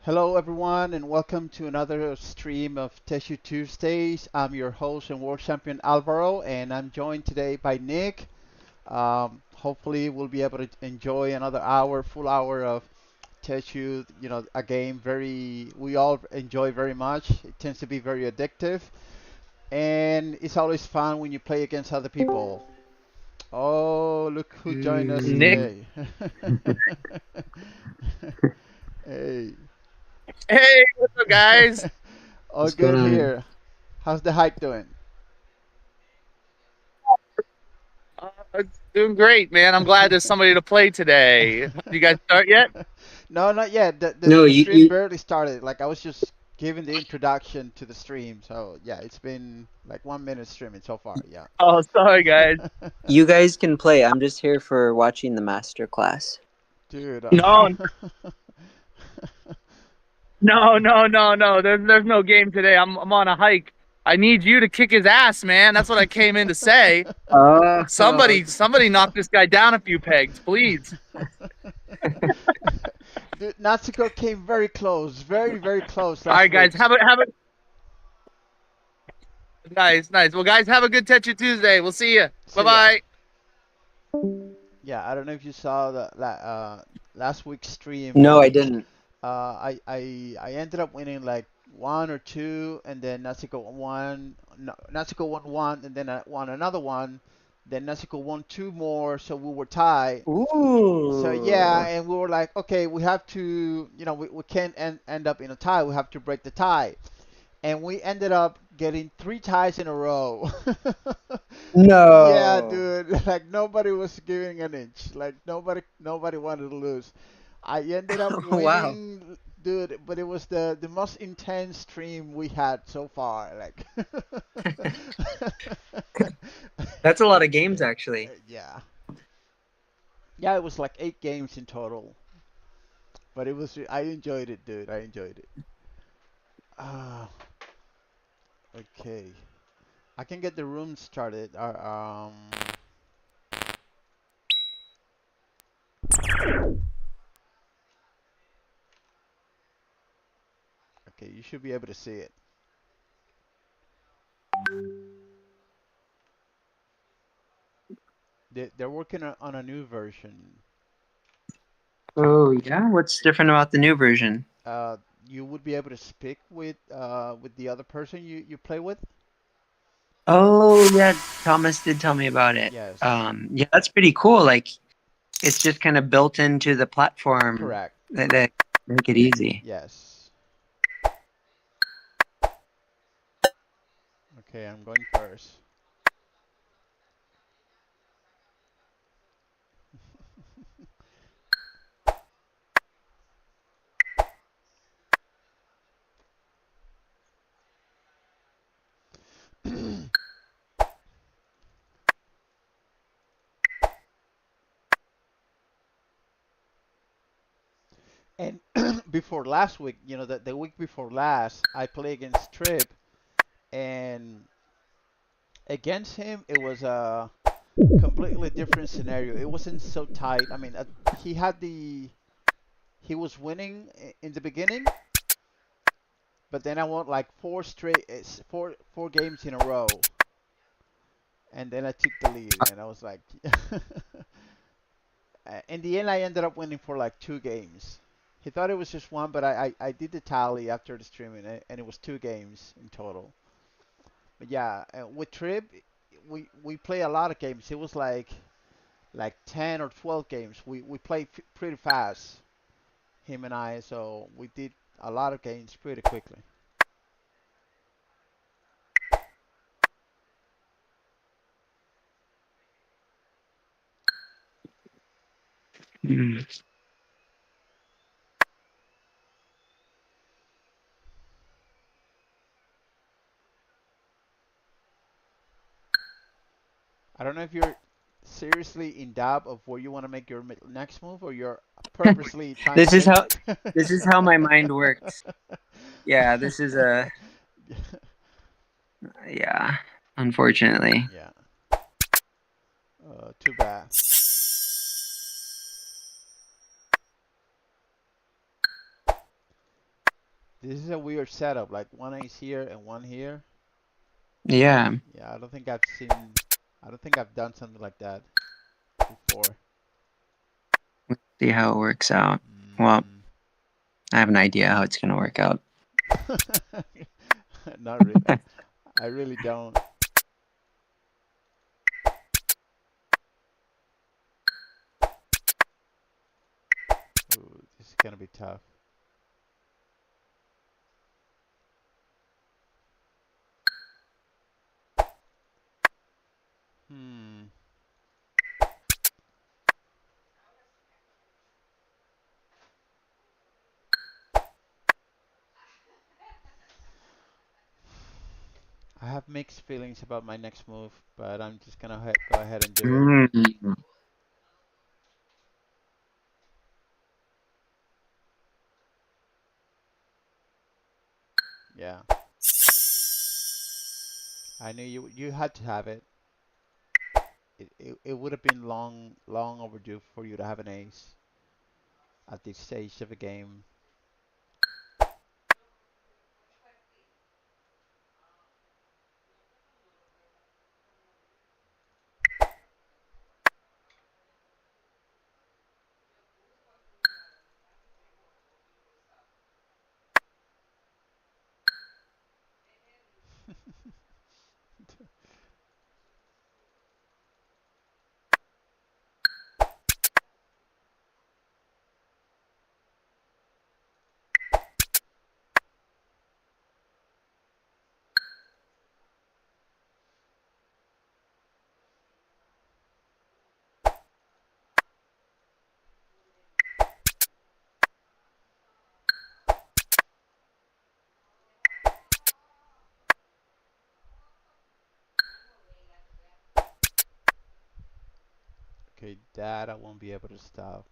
Hello, everyone, and welcome to another stream of Techu Tuesdays. I'm your host and world champion Alvaro, and I'm joined today by Nick. Hopefully, we'll be able to enjoy another hour, full hour of Techu. A game we all enjoy very much. It tends to be very addictive, and it's always fun when you play against other people. Oh, look who joined us Nick, today! Hey, hey, what's up, guys? all What's going good on? here. How's the hike doing? It's doing great, man. I'm glad there's somebody to play today. You guys start yet? No, not yet. The, the No, the you, stream you barely started. Like I was just giving the introduction to the stream. So yeah, it's been like 1 minute streaming so far. Yeah. Oh, sorry, guys. you guys can play. I'm just here for watching the master class. Dude. No, no. There's no game today. I'm on a hike. I need you to kick his ass, man. That's what I came in to say. Oh, Somebody knock this guy down a few pegs, please. Dude, Natsuko came very close, very close All last right, guys, week. have a nice. Well, guys, have a good Tetra Tuesday. We'll see you. Bye See ya. bye. Yeah, I don't know if you saw last week's stream. no, I didn't. I ended up winning like one or two, and then Natsuko won. No, Natsuko won one, and then I won another one. Then Natsuko won two more, so we were tied. So yeah, Ooh. and we were like, okay, we have to, we can't end up in a tie. We have to break the tie, and we ended up getting three ties in a row. Yeah, No. dude, like nobody was giving an inch. Like nobody wanted to lose. I ended up Wow. winning, dude, but it was the most intense stream we had so far. Like, That's a lot of games, actually. yeah, yeah, it was like 8 games in total, but I enjoyed it, dude. I enjoyed it. Ah, okay. I can get the room started. Okay, you should be able to see it. They're working on a new version. Oh, yeah? What's different about the new version? uh, you would be able to speak with the other person you play with. Oh, yeah. Thomas did tell me about it. Yes, Yeah, that's pretty cool. Like, it's just kind of built into the platform correct. that make it easy. Yes. Okay, I'm going first. And before last week, the week before last, I played against Trip, and against him, it was a completely different scenario. It wasn't so tight. I mean, he had he was winning in the beginning, but then I won like four games in a row, and then I took the lead, and I was like, in the end, I ended up winning for like 2 games. He thought it was just one, but I did the tally after the streaming, and it was 2 games in total. But yeah, with Trip, we play a lot of games. It was like 10 or 12 games. We played pretty fast, him and I, so we did a lot of games pretty quickly. Hmm. I don't know if you're seriously in doubt of where you want to make your next move, or you're purposely trying to This is make. how this is how my mind works. Yeah, this is a yeah, unfortunately. Yeah. Too bad. This is a weird setup, like one ace here and one here. Yeah. Yeah, I don't think I've done something like that before. See how it works out. Well, Mm. I have an idea how it's gonna work out. Not really. I really don't. Ooh, this is gonna be tough. Hmm. I have mixed feelings about my next move, but I'm just gonna go ahead and do it. Mm. Yeah, I knew you had to have it. It would have been long overdue for you to have an ace at this stage of the game. Okay, that I won't be able to stop.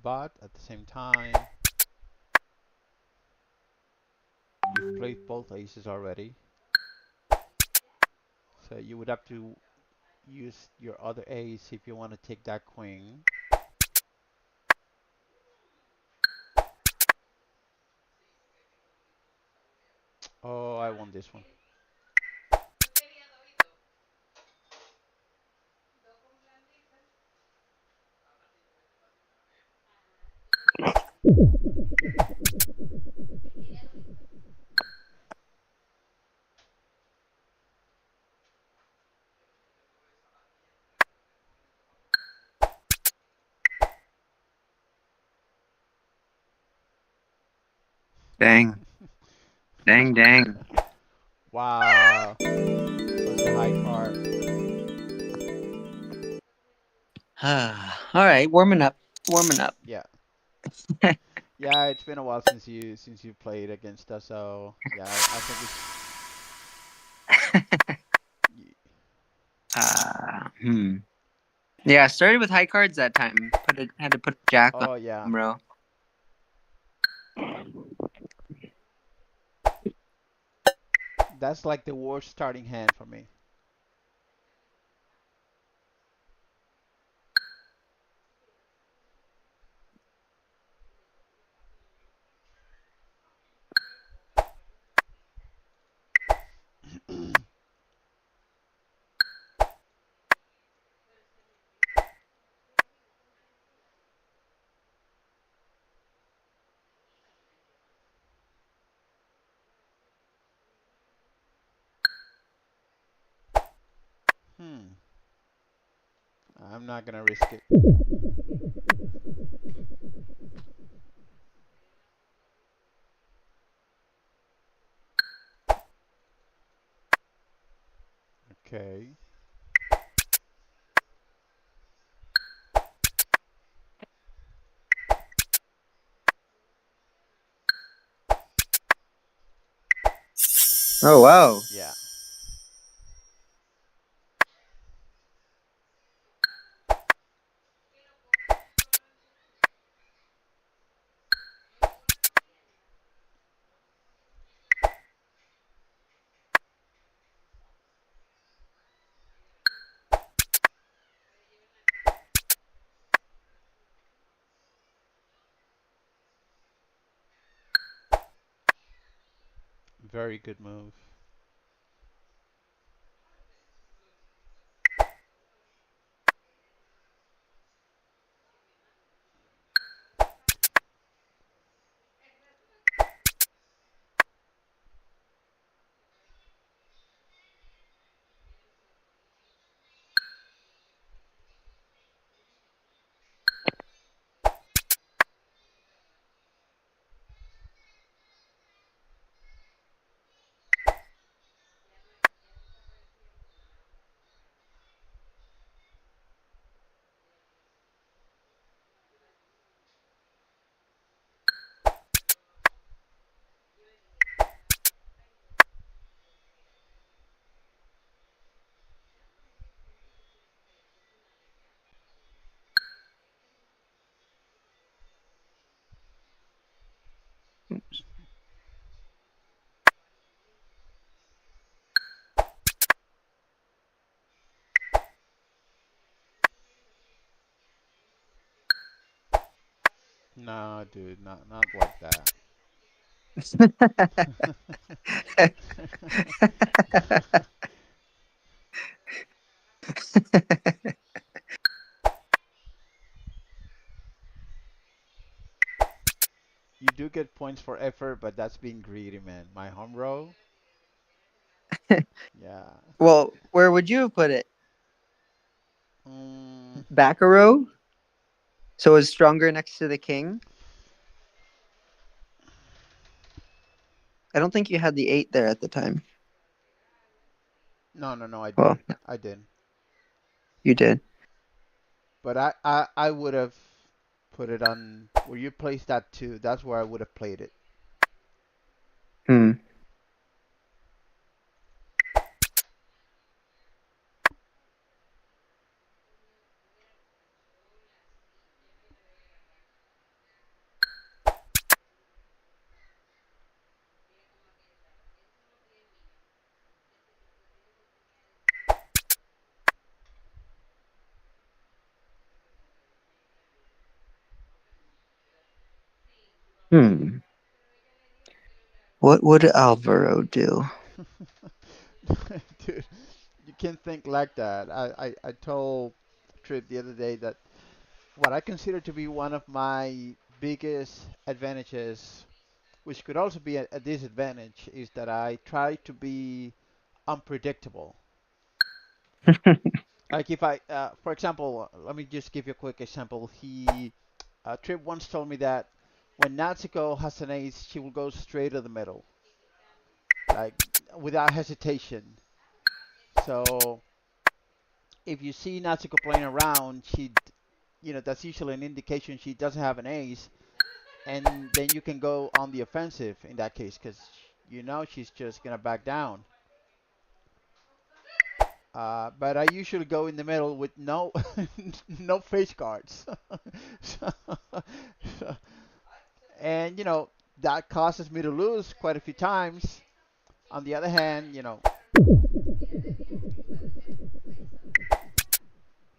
But at the same time, you've played both aces already, so you would have to use your other ace if you want to take that queen. Oh, I won this one. Dang. Dang, dang. Wow, such a high card. All right, warming up. Warming up. Yeah, yeah. It's been a while since you played against us, so yeah, I think it's. Hmm. Yeah, I started with high cards that time. Had to put a jack on, Oh yeah, bro. that's like the worst starting hand for me. Hmm. I'm not gonna risk it. Okay. Oh wow. Yeah. Very good move. No, dude, not like that. You do get points for effort, but that's being greedy, man. My home row, yeah. Well, where would you have put it? Mm, Back a row? So it's stronger next to the king? I don't think you had the 8 there at the time. no, no, no, I Well, didn't. I didn't. you did. But I would have put it on where you placed that too. That's where I would have played it. Hmm. Hmm. What would Alvaro do? Dude, you can't think like that. I told Trip the other day that what I consider to be one of my biggest advantages, which could also be a disadvantage, is that I try to be unpredictable. Like if for example, let me just give you a quick example. Trip once told me that when Natsuko has an ace, she will go straight to the middle, like without hesitation. So if you see Natsuko playing around, that's usually an indication she doesn't have an ace, and then you can go on the offensive in that case, because she's just gonna back down. But I usually go in the middle with no no face cards. so, so- and that causes me to lose quite a few times. On the other hand,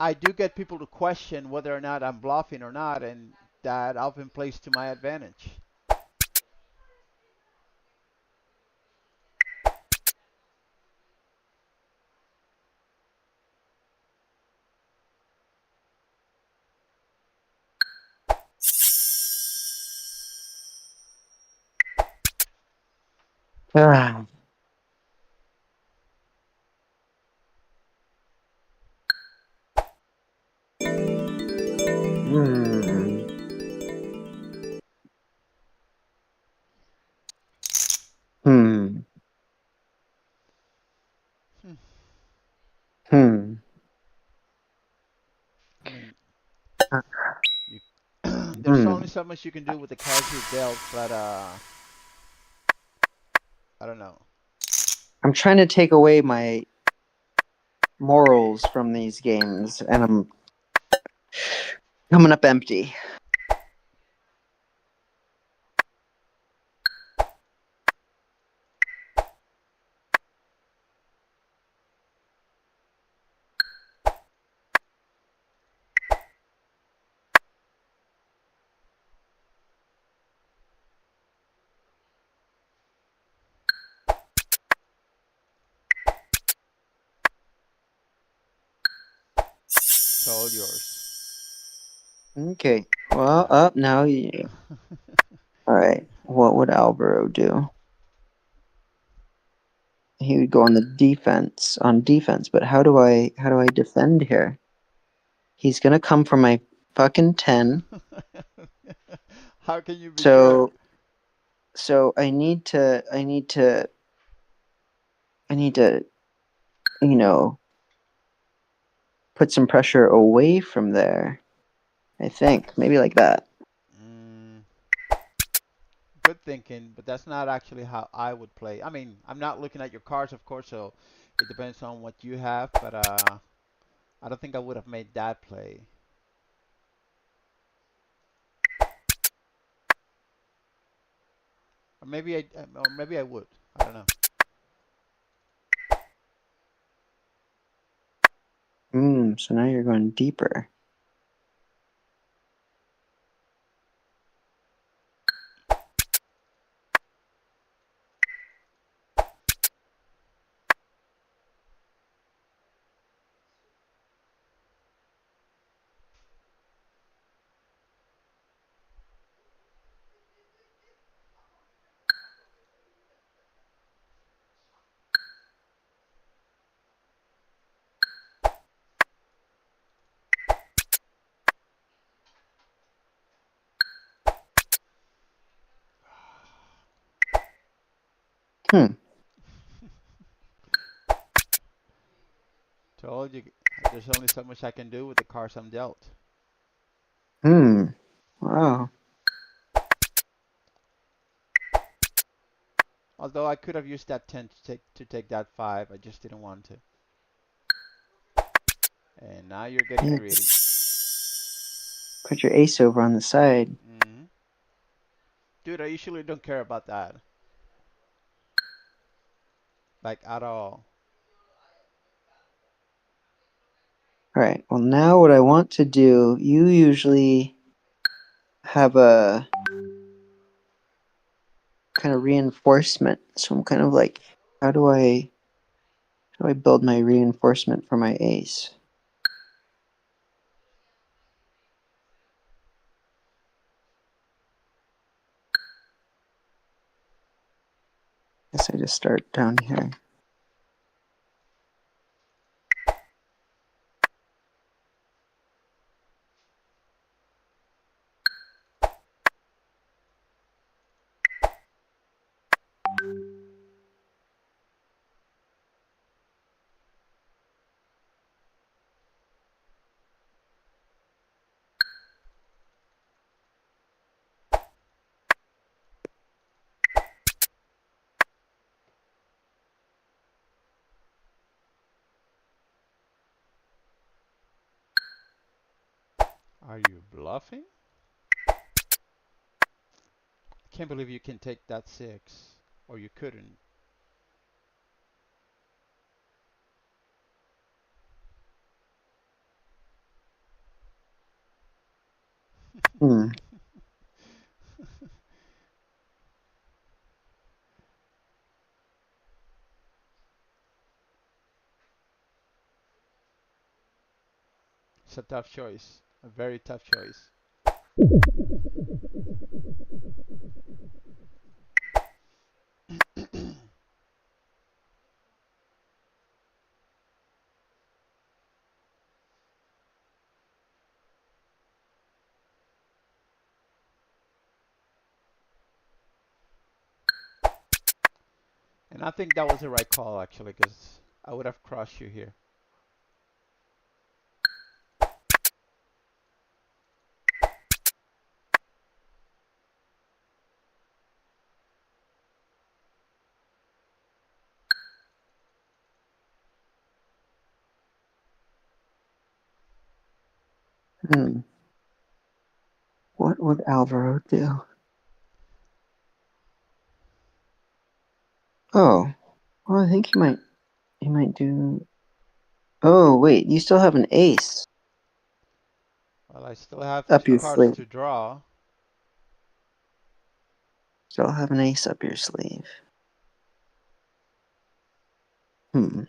I do get people to question whether or not I'm bluffing or not, and that often plays to my advantage. Ah. Hmm. Hmm. Hmm. Hmm. I mean, Uh, you, there's only Hmm. so much you can do with the cards you're dealt, but I don't know. I'm trying to take away my morals from these games, and I'm coming up empty. all yours. Okay. Well, up now. You. All right. What would Alvaro do? He would go on the defense, but how do I defend here? He's gonna come for my fucking 10. How can you be sure? So so I need to you know put some pressure away from there. I think maybe like that. Mm, good thinking, but that's not actually how I would play. I mean, I'm not looking at your cards, of course, so it depends on what you have, but I don't think I would have made that play. Or maybe I would. I don't know. So now you're going deeper. Hmm. Told you, there's only so much I can do with the cards I'm dealt. Hmm. Wow. Although I could have used that 10 to take that 5, I just didn't want to. And now you're getting greedy. Put your ace over on the side. Hmm. Dude, I usually don't care about that. Like, at all. All right. Well, now what I want to do, you usually have a kind of reinforcement. So I'm kind of like, how do I build my reinforcement for my ace? Guess I just start down here. Are you bluffing? I can't believe you can take that 6. Or you couldn't. Hmm. It's a tough choice. A very tough choice. And I think that was the right call, actually, because I would have crushed you here. Hmm. What would Alvaro do? Oh, well, I think he might do. Oh, wait, you still have an ace Well, I still have up 2 your cards sleeve. to draw. Still have an ace up your sleeve. Hmm.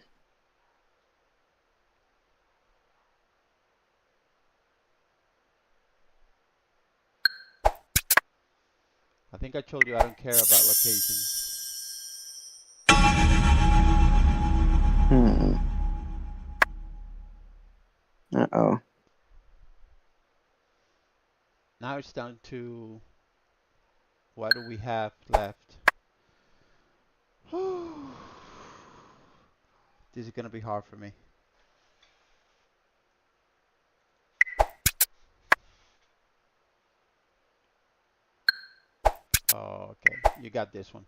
I think I told you I don't care about locations. Hmm. Uh-oh. Now it's down to what do we have left? This is gonna be hard for me. Oh, okay. You got this one.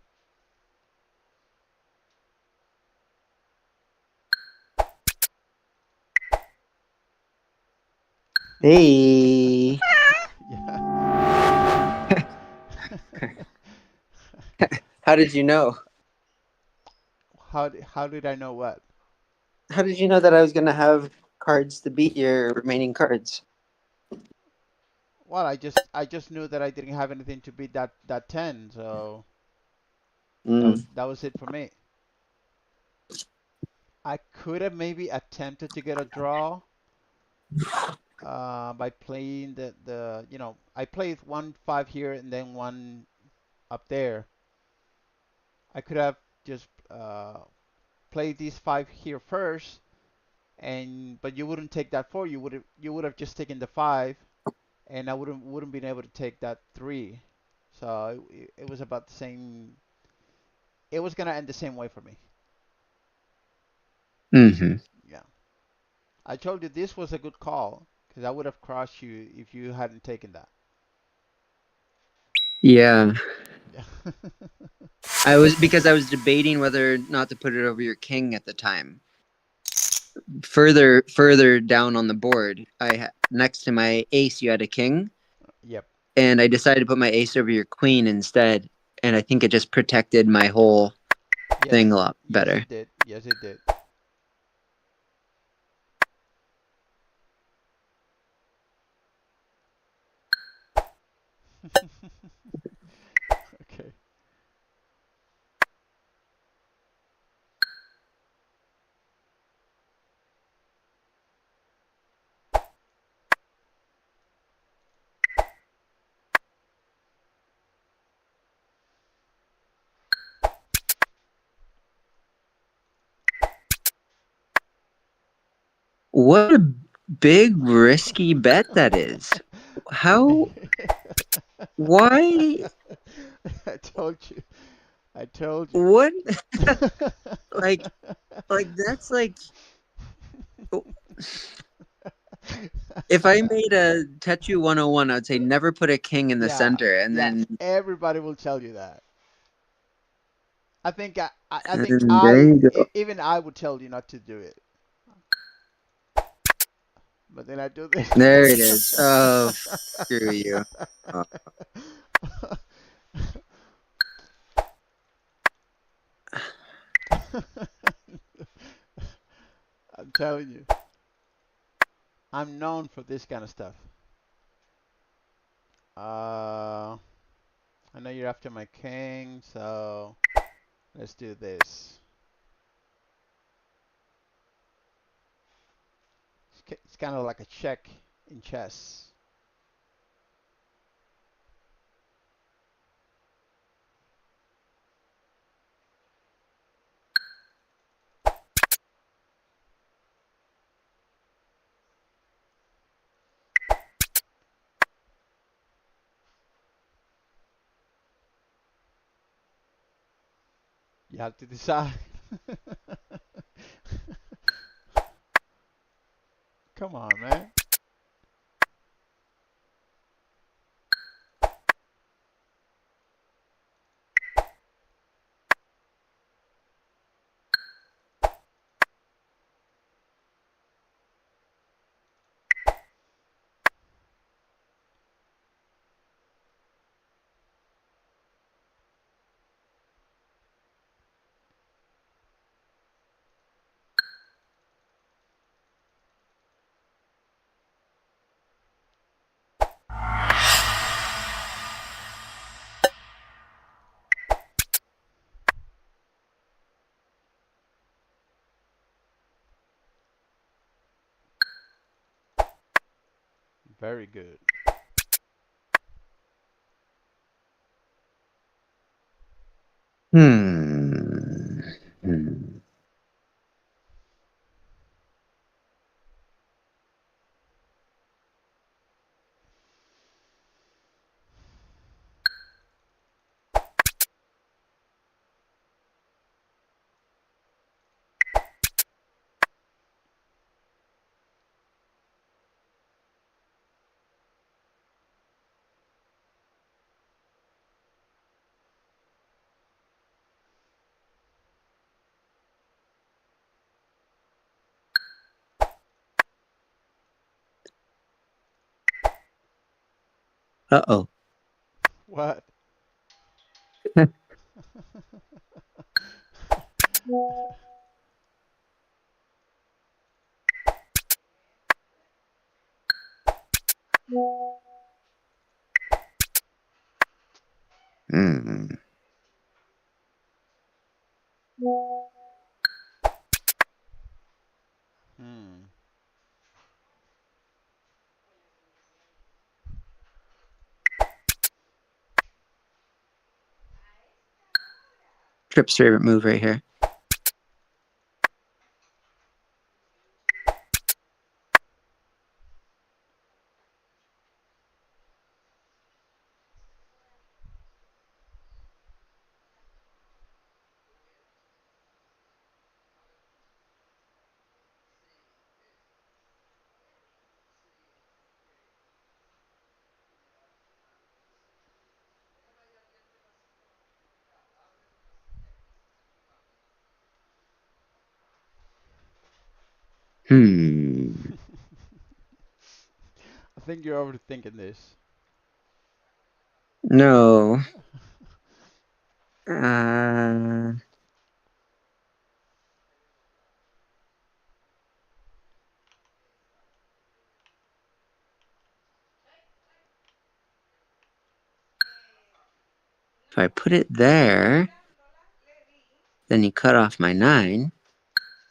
Hey. Yeah. How did you know? How did I know what? How did you know that I was gonna have cards to beat your remaining cards? Well, I just knew that I didn't have anything to beat that 10, so Mm. that was it for me. I could have maybe attempted to get a draw by playing the I played 1 5 here and then one up there. I could have just played these 5 here first, and but you wouldn't take that 4. You would have just taken the 5, and I wouldn't been able to take that 3. So it was about the same. It was gonna end the same way for me. Hmm. Yeah. I told you this was a good call because I would have crushed you if you hadn't taken that. Yeah. Yeah. I was debating whether or not to put it over your king at the time. Further down on the board, next to my ace you had a king, Yep. and I decided to put my ace over your queen instead, and I think it just protected my whole thing Yes. a lot Yes, better. it did. Yes, it did. Okay. What a big risky bet that is. How? Why? I told you. I told you. What? Like that's like if I made a Techu 101, I'd say never put a king in the Yeah, center, and yeah. then Everybody will tell you that. I think and there you go. even I would tell you not to do it, but then I do this. There it is. Oh, screw you. Oh. I'm telling you, I'm known for this kind of stuff. Uh, I know you're after my king, so let's do this. It's kind of like a check in chess. You have to decide. Come on, man. Very good. Hmm. Hmm. Uh-oh. What? Hmm. Hmm. Trip's favorite move right here. Hmm. I think you're overthinking this. No. Uh, if I put it there, then you cut off my 9.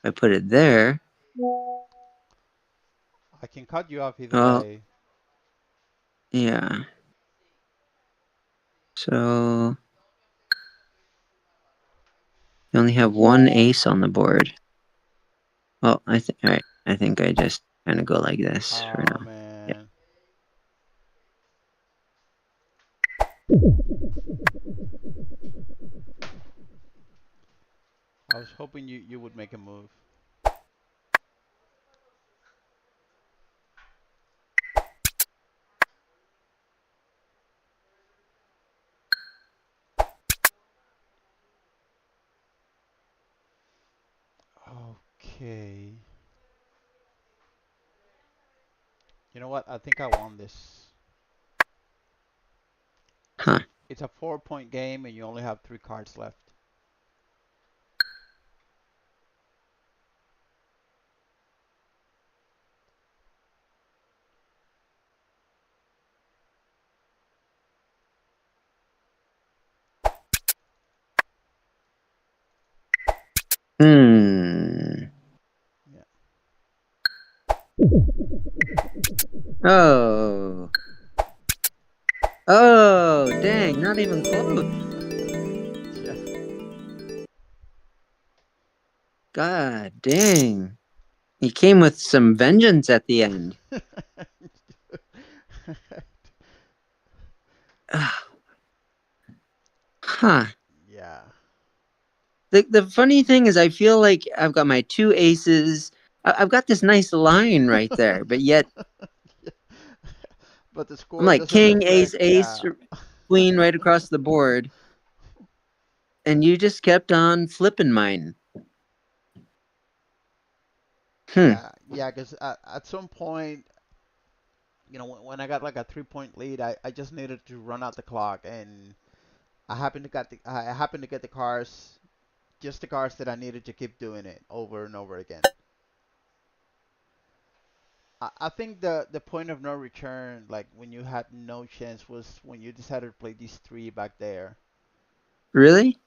If I put it there, I can cut you off either oh, way. yeah. So you only have one ace on the board. Well, all right. I think I just kind of go like this for Oh now. Yeah. man. I was hoping you would make a move. Okay. You know what? I think I won this. Huh. It's a 4 point game and you only have 3 cards left. Hmm. Yeah. Oh. Oh, dang. Not even close. Yeah. God dang. He came with some vengeance at the end. Huh. Yeah. The funny thing is, I feel like I've got my 2 aces. I've got this nice line right there, but yet But the I'm score like doesn't king, ace, reflect. ace, Yeah. queen right across the board. And you just kept on flipping mine. Hmm. Yeah. Because at some point, when I got like a 3 point lead, I just needed to run out the clock, and I happened to get the cars, just the cars that I needed to keep doing it over and over again. I think the point of no return, like when you had no chance, was when you decided to play these three back there. Really?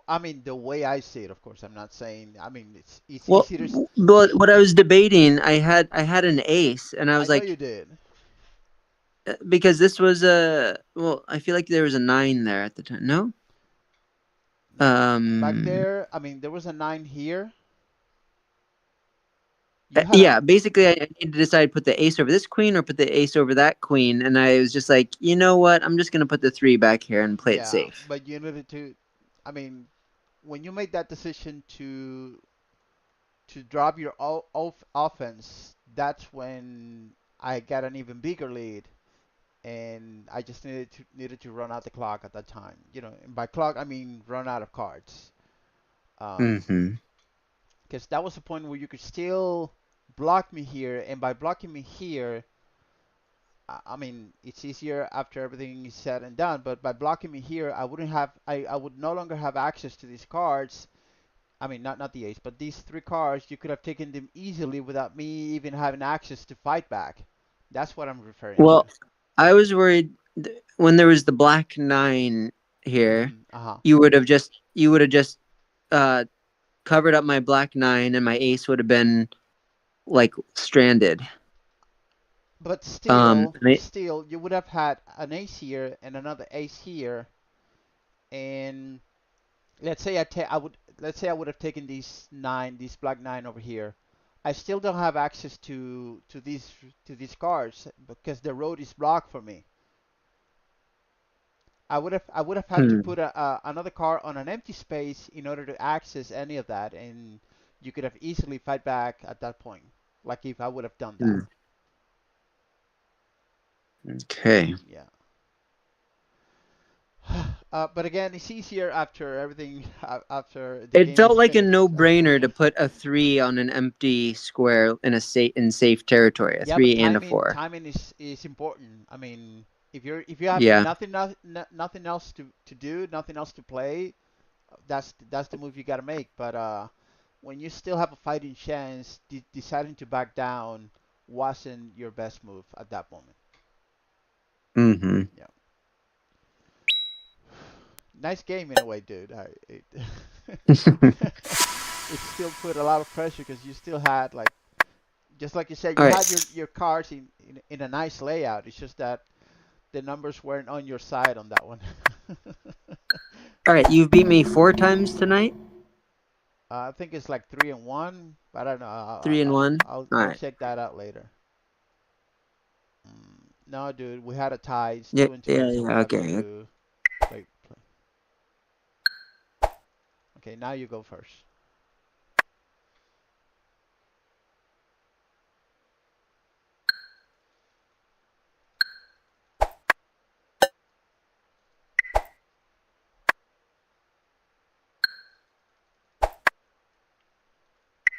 I mean, the way I see it, of course, I'm not saying. I mean, it's Well, easy to. but what I was debating, I had an ace, and I I was know you like, did. because this was a well, I feel like there was a 9 there at the time. No, Back Um, there, I mean, there was a 9 here. You had a yeah, basically, I need to decide put the ace over this queen or put the ace over that queen, and I was just like, you know what? I'm just gonna put the three back here and play it yeah, safe. but you needed to. I mean, when you made that decision to drop your offense, that's when I got an even bigger lead, and I just needed to run out the clock at that time. And by clock I mean run out of cards. Mm-hmm. Because that was the point where you could still block me here, and by blocking me here, I mean it's easier after everything is said and done. But by blocking me here, I would no longer have access to these cards. I mean, not the ace, but these 3 cards, you could have taken them easily without me even having access to fight back. That's what I'm referring to. Well, I was worried when there was the black nine here, Uh-huh. you would have just uh covered up my black nine, and my ace would have been like stranded. But still, And still, you would have had an ace here and another ace here, and let's say I would have taken these black 9 over here. I still don't have access to these cards because the road is blocked for me. I would have had to hmm, put another car on an empty space in order to access any of that, and you could have easily fight back at that point, like if I would have done that. hmm, okay. Yeah. But again, it's easier after everything, after the It game felt is like a finished. So no-brainer to put a three on an empty square in safe territory, a yeah, but three and a timing four. timing is important. I mean, if you have Yeah. nothing else to do, nothing else to play, that's the move you got to make. But when you still have a fighting chance, deciding to back down wasn't your best move at that moment. Mm-hmm. Yeah, nice game in a way, dude. It still put a lot of pressure because you still had, like, just like you said, All you right. had your cards in a nice layout. It's just that the numbers weren't on your side on that one. All right. You've beat me 4 times tonight. I think it's like 3-1, but I don't know. Three and one. All I'll right. check that out later. No, dude, we had a tie. It's Yeah. 2-2 Yeah. until we Yeah. have Okay. to play. Okay, now you go first.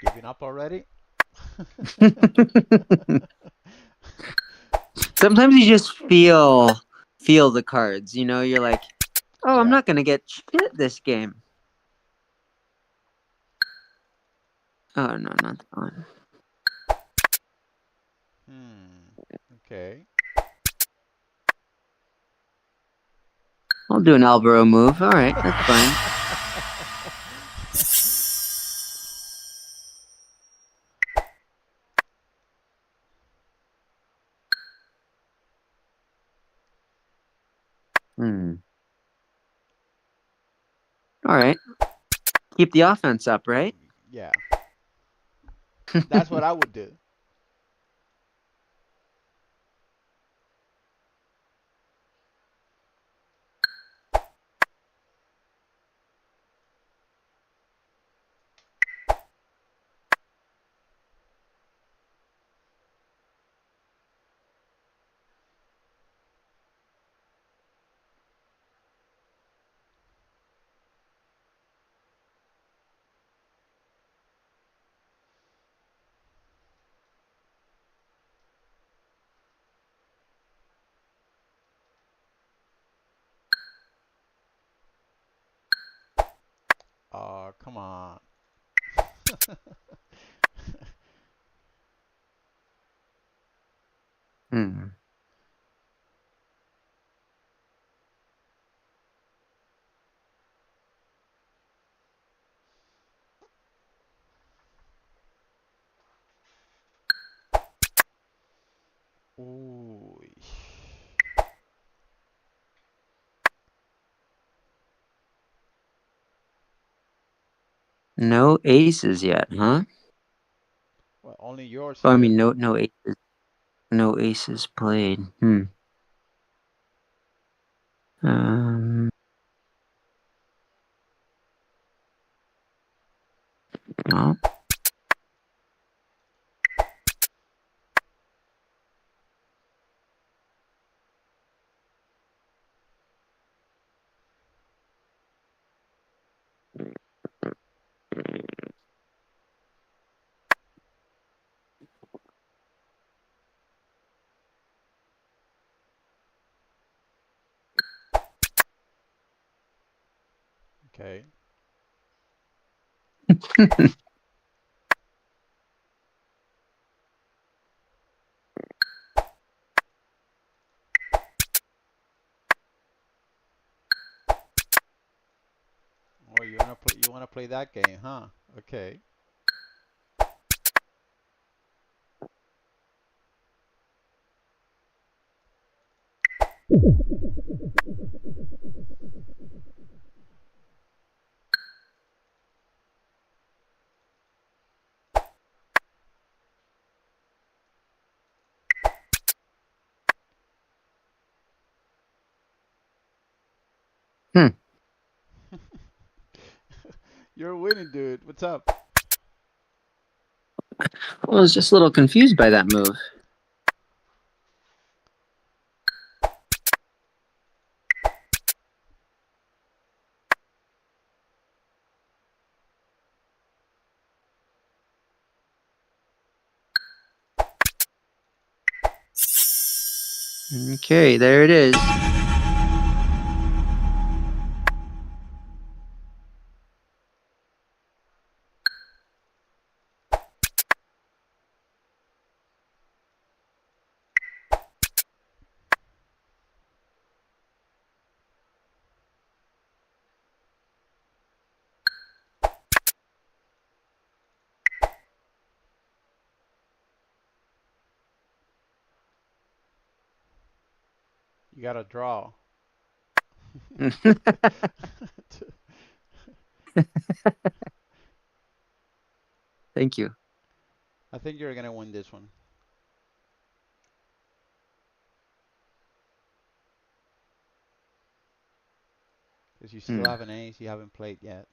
Giving up already? Sometimes you just feel the cards. You're like, oh, I'm Yeah. not gonna get shit this game. Oh no, not that one. Okay. I'll do an Alvaro move. All right, that's fine. Hmm. All right. Keep the offense up, right? Yeah. That's what I would do. Oh, come on. Hmm. Ooh. No aces yet, huh? Well, only yours Oh, I here. mean, no aces played. Um, well, Okay. Oh, you wanna play that game, huh? Okay. hmm. You're winning, dude. What's up? Well, I was just a little confused by that move. Okay, there it is. You gotta draw. Thank you. I think you're gonna win this one because you still Hmm. have an ace you haven't played yet,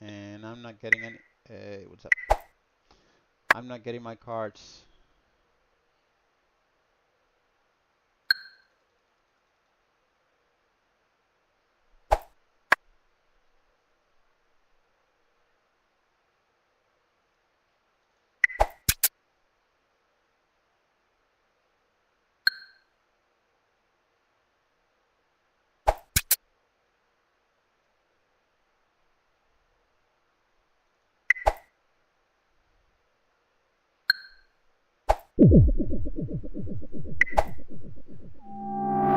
and I'm not getting any. What's up? I'm not getting my cards.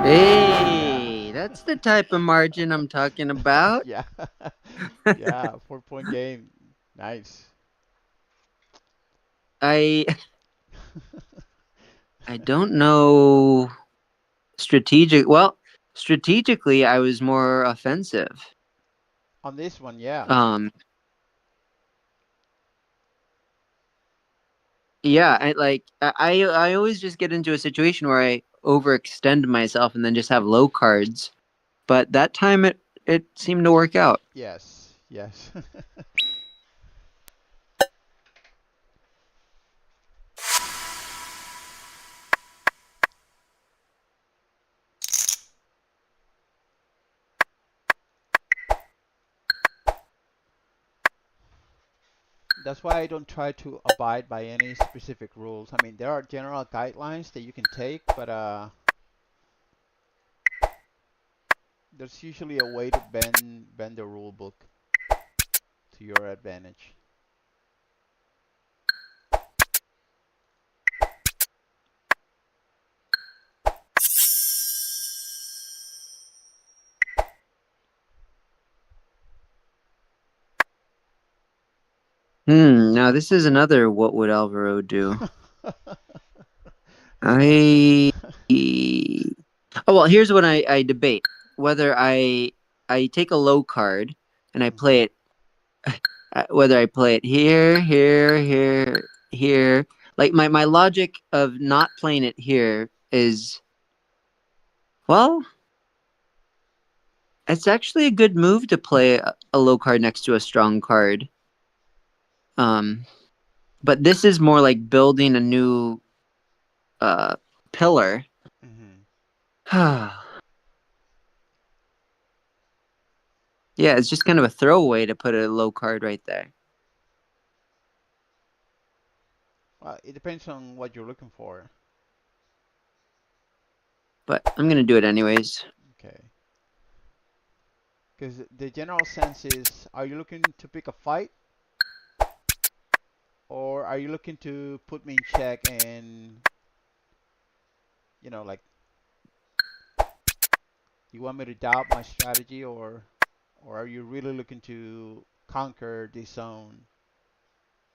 Hey, that's the type of margin I'm talking about. Yeah, yeah. 4 point game. Nice. I I don't know strategically I was more offensive. On this one, yeah. Um yeah, I always just get into a situation where I overextend myself and then just have low cards. But that time it seemed to work out. Yes, yes. That's why I don't try to abide by any specific rules. I mean, there are general guidelines that you can take, but there's usually a way to bend the rule book to your advantage. Now this is another what would Alvaro do? I Oh well, here's what I debate whether I I take a low card and I Hmm. play it. Whether I play it here, here, here, here. Like my logic of not playing it here is, well, it's actually a good move to play a low card next to a strong card. Um, but this is more like building a new uh pillar. Hmm. Yeah, it's just kind of a throwaway to put a low card right there. Well, it depends on what you're looking for. But I'm gonna do it anyways. Okay. Because the general sense is, are you looking to pick a fight, or are you looking to put me in check and, like, you want me to doubt my strategy, or are you really looking to conquer this zone?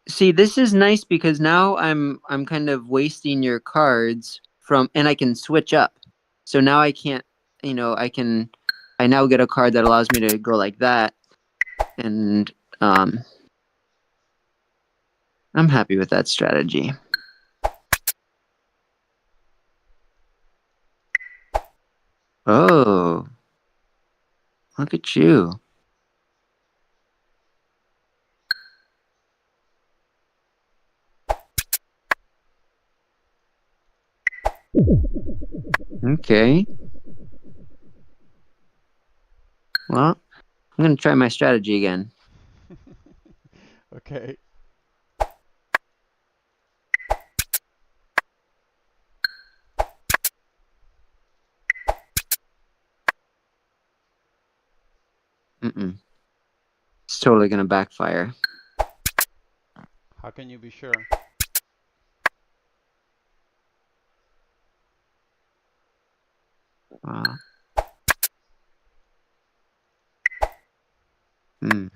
See, this is nice because now I'm kind of wasting your cards from, and I can switch up. So now I can't, I now get a card that allows me to go like that, and um, I'm happy with that strategy. Oh, look at you. Okay. Well, I'm gonna try my strategy again. Okay. Mm-mm. It's totally gonna backfire. How can you be sure? Uh, mm,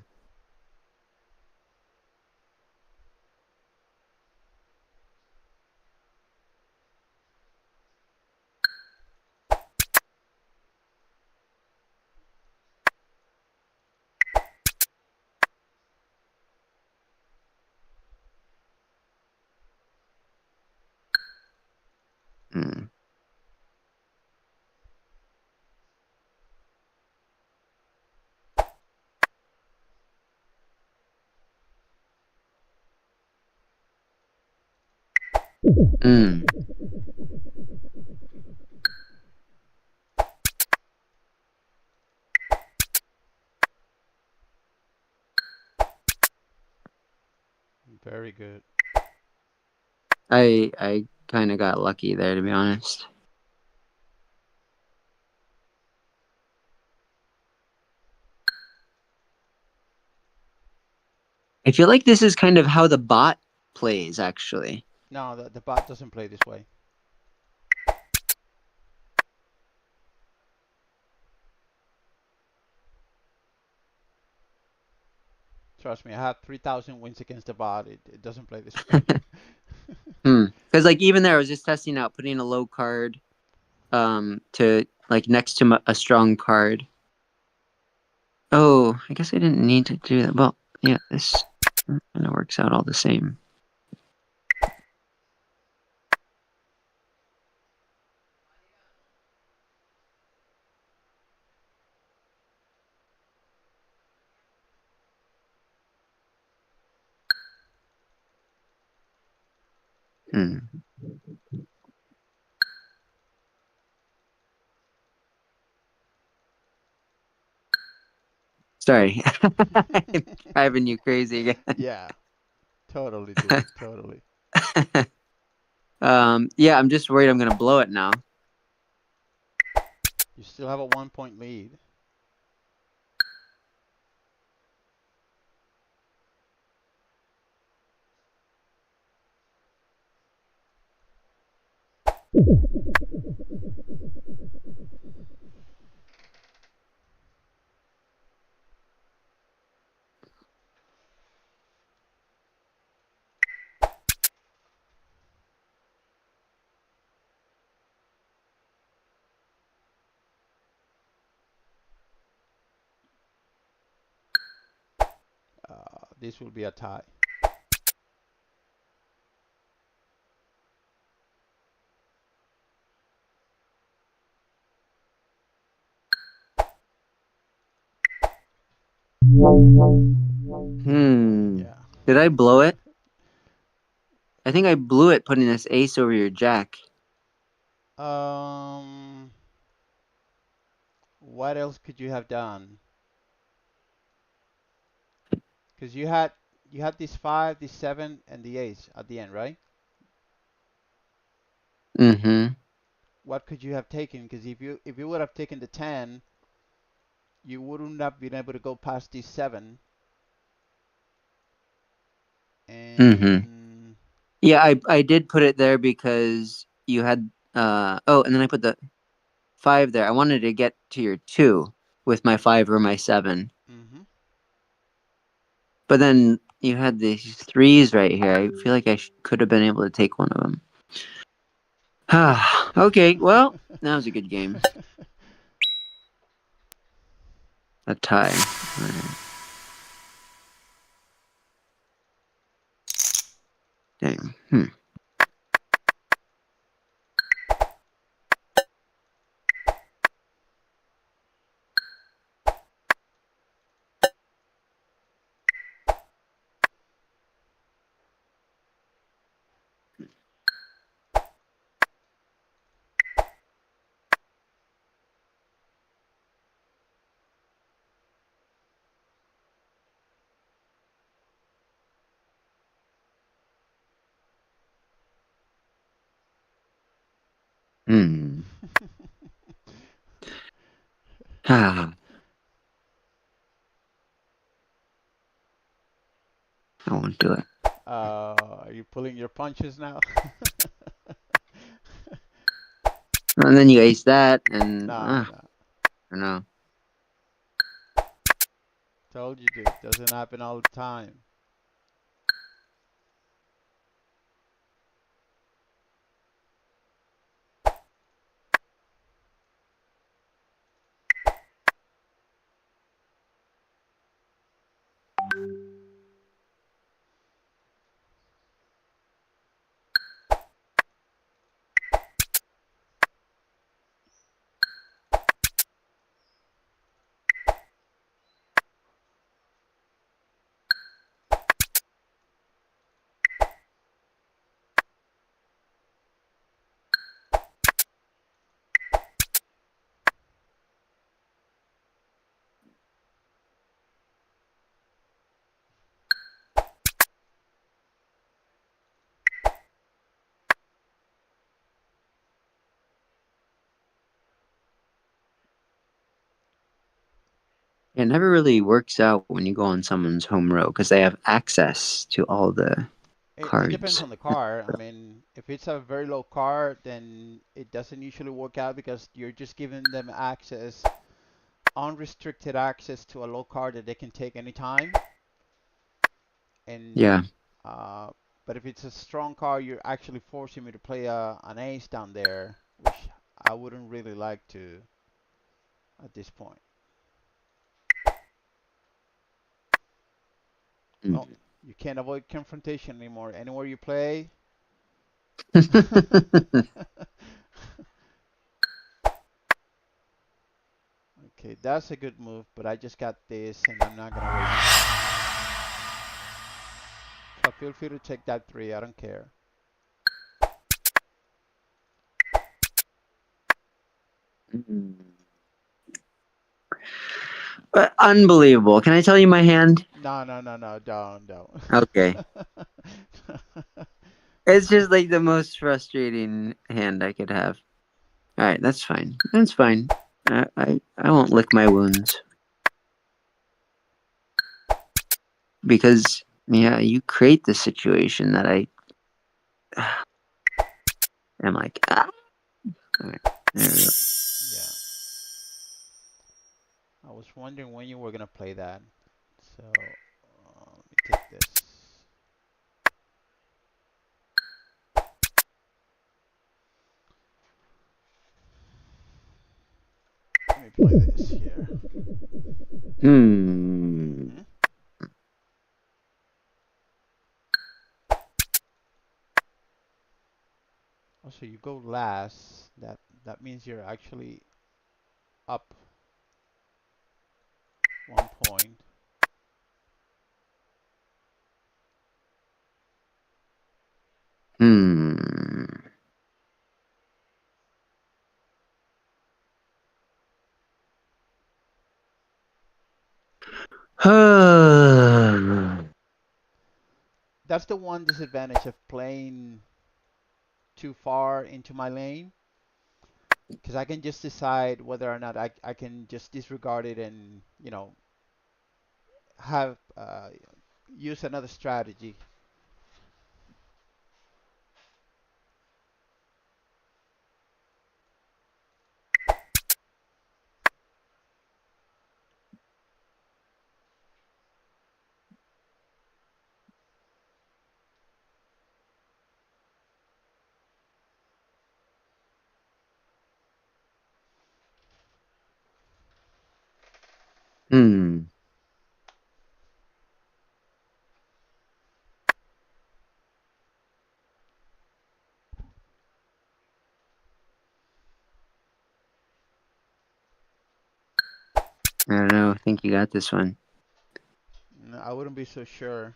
mm, mm. Very good. I kind of got lucky there, to be honest. I feel like this is kind of how the bot plays, actually. No, the bot doesn't play this way. Trust me, I had 3,000 wins against the bot. It doesn't play this way. Because like even there, I was just testing out putting a low card to like next to a strong card. Oh, I guess I didn't need to do that. Well, yeah, this kind of works out all the same. Hmm. Sorry, I'm driving you crazy Yeah, totally, dude. again. Totally. Yeah, I'm just worried I'm gonna blow it now. You still have a 1 point lead. this will be a tie. Hmm. Yeah. Did I blow it? I think I blew it putting this ace over your jack. Um, what else could you have done? Because you had this five, this seven, and the ace at the end, right? Mm-hmm. What could you have taken? Because if you would have taken the 10, you wouldn't have been able to go past this seven. Mm-hmm. And Yeah, I did put it there because you had oh, and then I put the 5 there. I wanted to get to your 2 with my 5 or my 7. hmm But then you had these threes right here. I feel like I could have been able to take one of them. Okay, well, that was a good game. A tie. All right. Dang. Hmm. Hmm. Ah, I won't do it. are you pulling your punches now? And then you ace that, and No, I no. don't know. Told you, dude. Doesn't happen all the time. It never really works out when you go on someone's home row because they have access to all the It depends cards. on the car. I mean, if it's a very low car, then it doesn't usually work out because you're just giving them access, unrestricted access to a low car that they can take anytime. And Yeah. uh, but if it's a strong car, you're actually forcing me to play an ace down there, which I wouldn't really like to at this point. Mm. Well, you can't avoid confrontation anymore. Anywhere you play. Okay, that's a good move, but I just got this and I'm not gonna waste it. So feel free to take that three, I don't care. Unbelievable. Can I tell you my hand? No, no, no, no, don't. Okay. It's just like the most frustrating hand I could have. All right, that's fine. That's fine. I won't lick my wounds because yeah, you create the situation that I am like. Ah. All right, there we go. Yeah, I was wondering when you were gonna play that. So let me take this. Let me play this here. Hmm. Hmm So you go last. That means you're actually up 1 point. Hmm. That's the one disadvantage of playing too far into my lane, because I can just decide whether or not I can just disregard it and have use another strategy. Hmm. I don't know. I think you got this one. No, I wouldn't be so sure.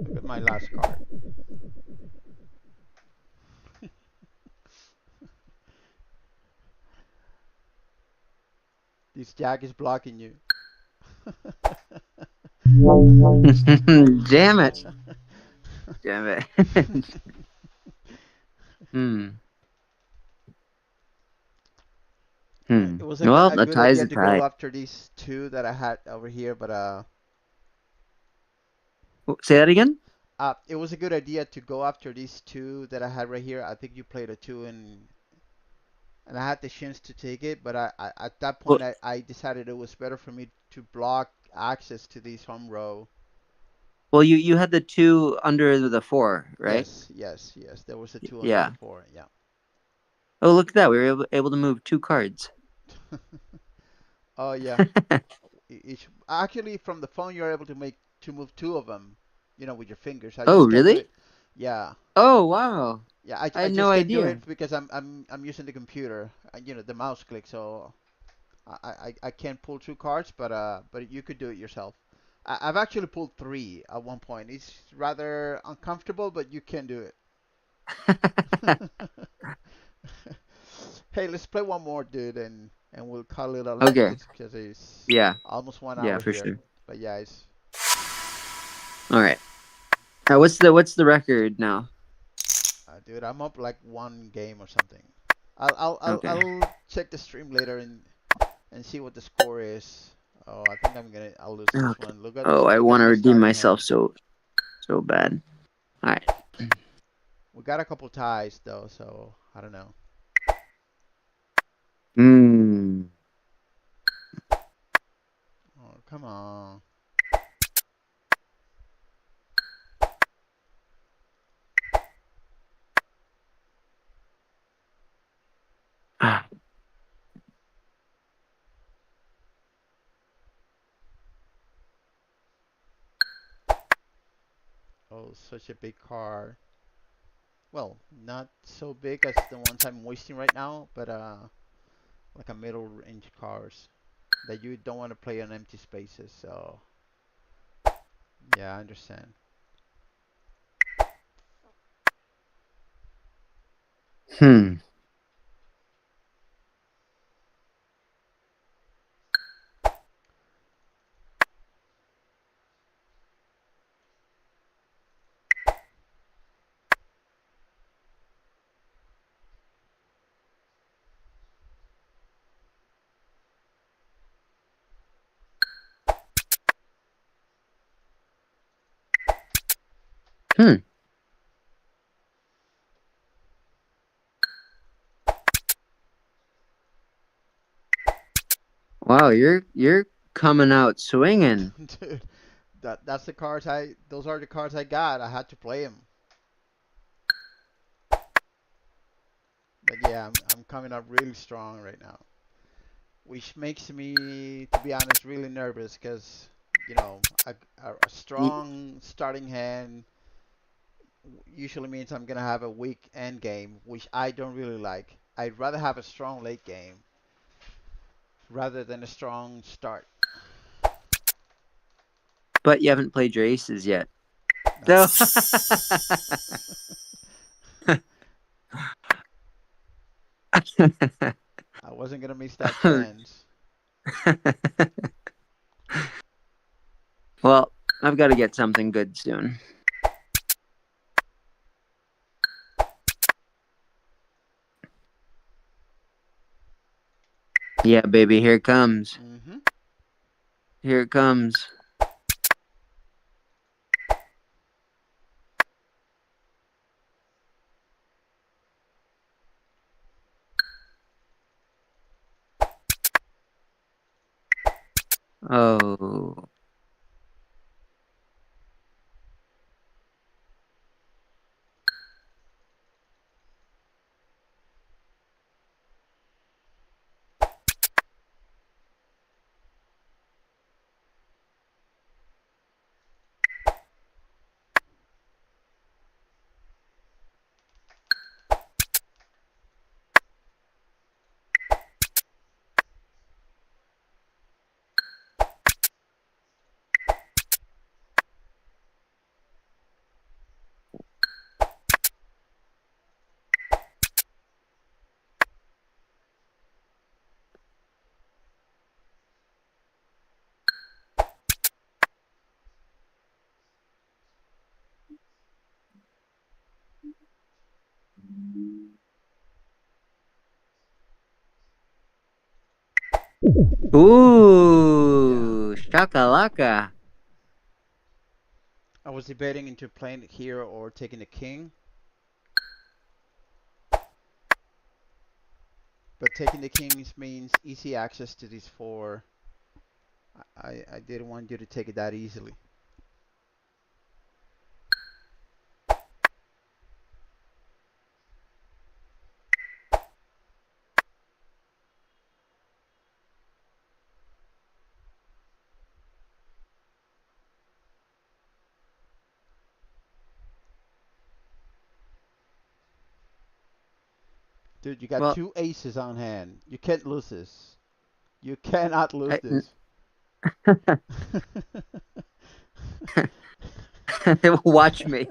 Look at my last card. This jack is blocking you. Damn it. Damn it. Hmm. Hmm. It was Well, a the good tie's idea a to go tie. after these two that I had over here, but Say that again? it was a good idea to go after these two that I had right here. I think you played a two, and I had the chance to take it, but I at that Well, point I decided it was better for me to block access to this home row. you had the two under the four, right? Yes, yes, yes. There was a two under the Yeah. four. Yeah. Oh, look at that. We were able to move two cards. Oh yeah. Each actually from the phone you're able to make to move two of them, with your fingers. I Oh, just can't do it. really? Yeah. Oh, wow. Yeah, I I had no just can't do idea. it because I'm using the computer, the mouse click, so I can't pull two cards, but you could do it yourself. I've actually pulled three at one point. It's rather uncomfortable, but you can do it. Hey, let's play one more, dude, and we'll call it a length Okay. because it's Yeah. almost one Yeah, hour for here. sure. But yeah, it's All right. What's the record now? dude, I'm up like one game or something. Okay. I'll check the stream later and see what the score is. Oh, I think I'll lose this Okay. one. Oh, I Look at want to my redeem starting myself hand. so bad. All right. We got a couple ties though, so I don't know. Hmm. Oh, come on. Ah. Oh, such a big car. Well, not so big as the ones I'm wasting right now, but like a middle range cars that you don't want to play on empty spaces. So yeah, I understand. Hmm. Hmm. Wow, you're coming out swinging. Dude, that's the cards I. Those are the cards I got. I had to play them. But yeah, I'm coming up really strong right now, which makes me, to be honest, really nervous because a strong starting hand usually means I'm gonna have a weak end game, which I don't really like. I'd rather have a strong late game rather than a strong start. But you haven't played your aces yet. No, So I wasn't gonna miss that chance. well, I've got to get something good soon. Yeah, baby, here it comes. Hmm. Here it comes. Oh. Yeah, Ooh, shakalaka. I was debating into playing it here or taking the king, but taking the kings means easy access to these four. I didn't want you to take it that easily. Dude, you got Well, two aces on hand. You can't lose this. You cannot lose I, this. watch me.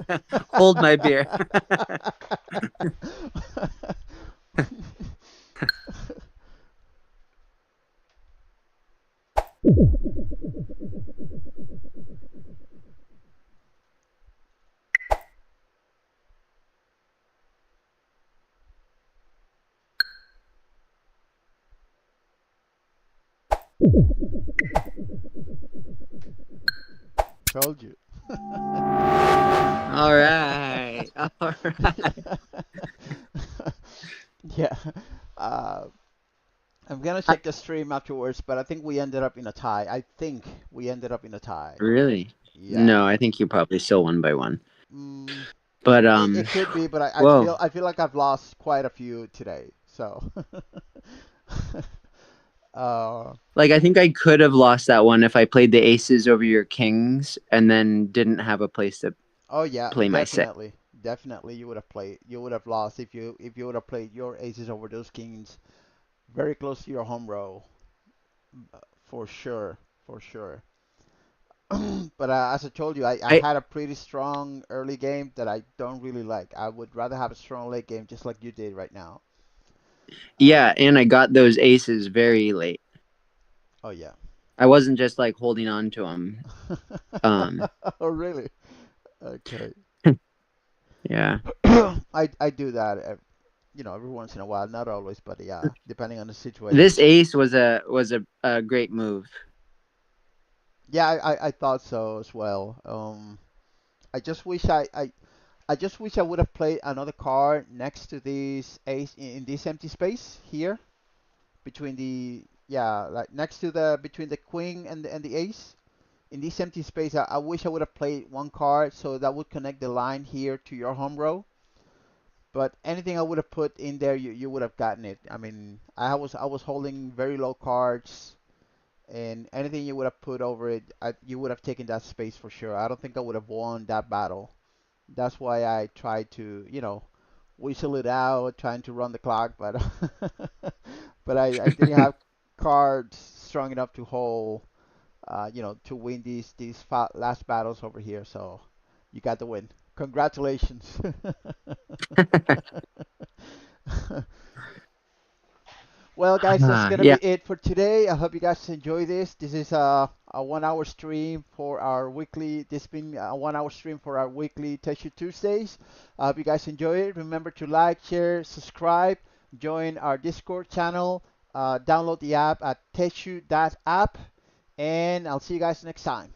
Hold my beer. Told you. All right. All right. Yeah. Uh, I'm gonna I, check the stream afterwards, but I think we ended up in a tie. I think we ended up in a tie. really? Yeah. No, I think you probably still won by one. Mm, But it could be, but whoa. I feel like I've lost quite a few today. So. uh, Like I think I could have lost that one if I played the aces over your kings and then didn't have a place to oh yeah, play my set. definitely, definitely. You would have lost if you would have played your aces over those kings very close to your home row, for sure, for sure. But as I told you, I I had a pretty strong early game that I don't really like. I would rather have a strong late game, just like you did right now. yeah, Um, and I got those aces very late. oh yeah. I wasn't just like holding on to them. Um, Oh really? Okay. yeah. I do that, every once in a while, not always, but yeah, depending on the This situation. ace was a great move. Yeah, I thought so as well. I just wish I just wish I would have played another card next to this ace in this empty space here between the Yeah, like next to the between the queen and the ace. In this empty space, I wish I would have played one card so that would connect the line here to your home row. But anything I would have put in there, you would have gotten it. I mean, I was holding very low cards, and anything you would have put over it, you would have taken that space for sure. I don't think I would have won that battle. That's why I tried to, whistle it out, trying to run the clock, but but I didn't have cards strong enough to hold, to win these last battles over here. So you got the win. Congratulations. Well, guys, that's gonna Yeah. be it for today. I hope you guys enjoy this. This is a 1 hour stream for our weekly. This been a 1 hour stream for our weekly Techu Tuesdays. I hope you guys enjoy it. Remember to like, share, subscribe, join our Discord channel, download the app at Techu app, and I'll see you guys next time.